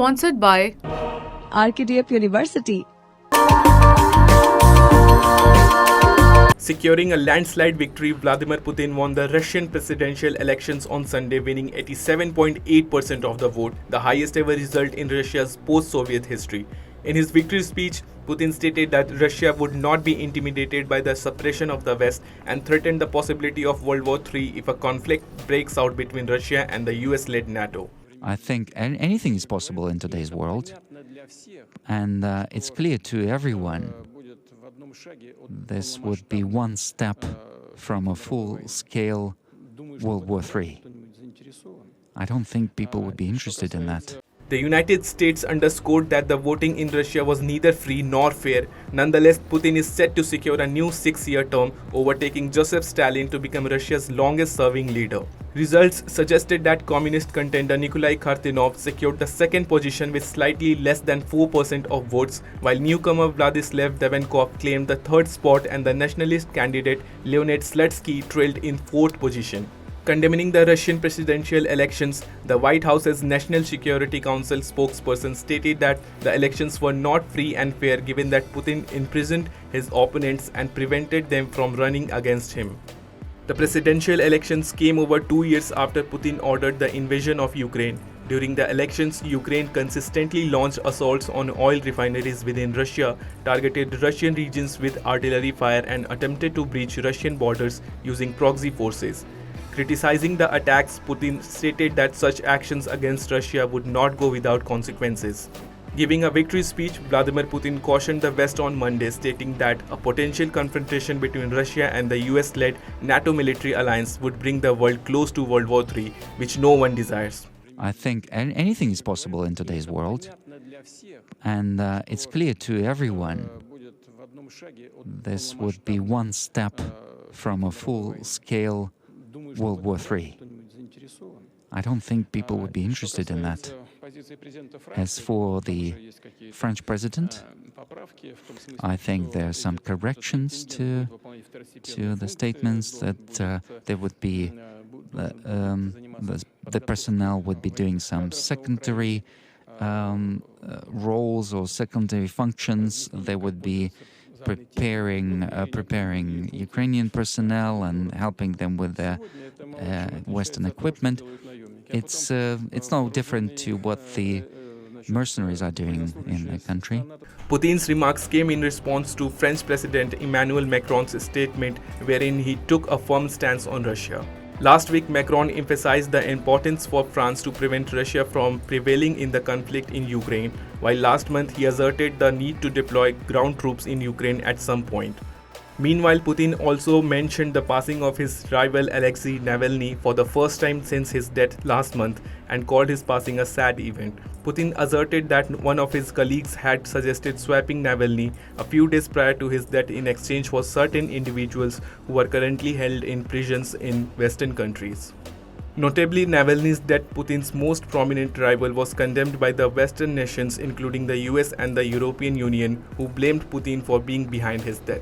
Sponsored by RKTF University. Securing a landslide victory, Vladimir Putin won the Russian presidential elections on Sunday, winning 87.8% of the vote, the highest ever result in Russia's post-Soviet history. In his victory speech, Putin stated that Russia would not be intimidated by the suppression of the West and threatened the possibility of World War III if a conflict breaks out between Russia and the US-led NATO. I think anything is possible in today's world, and it's clear to everyone this would be one step from a full-scale World War III. I don't think people would be interested in that. The United States underscored that the voting in Russia was neither free nor fair. Nonetheless, Putin is set to secure a new 6-year term, overtaking Joseph Stalin to become Russia's longest-serving leader. Results suggested that communist contender Nikolai Khartinov secured the second position with slightly less than 4% of votes, while newcomer Vladislav Devenkov claimed the third spot and the nationalist candidate Leonid Slutsky trailed in fourth position. Condemning the Russian presidential elections, the White House's National Security Council spokesperson stated that the elections were not free and fair given that Putin imprisoned his opponents and prevented them from running against him. The presidential elections came over 2 years after Putin ordered the invasion of Ukraine. During the elections, Ukraine consistently launched assaults on oil refineries within Russia, targeted Russian regions with artillery fire, and attempted to breach Russian borders using proxy forces. Criticizing the attacks, Putin stated that such actions against Russia would not go without consequences. Giving a victory speech, Vladimir Putin cautioned the West on Monday, stating that a potential confrontation between Russia and the US-led NATO military alliance would bring the world close to World War III, which no one desires. I think anything is possible in today's world, and it's clear to everyone this would be one step from a full-scale World War III. I don't think people would be interested in that. As for the French president, I think there are some corrections to the statements that there would be the personnel would be doing some secondary roles or secondary functions. They would be preparing Ukrainian personnel and helping them with their Western equipment. It's no different to what the mercenaries are doing in the country. Putin's remarks came in response to French President Emmanuel Macron's statement wherein he took a firm stance on Russia. Last week, Macron emphasized the importance for France to prevent Russia from prevailing in the conflict in Ukraine, while last month he asserted the need to deploy ground troops in Ukraine at some point. Meanwhile, Putin also mentioned the passing of his rival Alexei Navalny for the first time since his death last month and called his passing a sad event. Putin asserted that one of his colleagues had suggested swapping Navalny a few days prior to his death in exchange for certain individuals who are currently held in prisons in Western countries. Notably, Navalny's death, Putin's most prominent rival, was condemned by the Western nations, including the US and the European Union, who blamed Putin for being behind his death.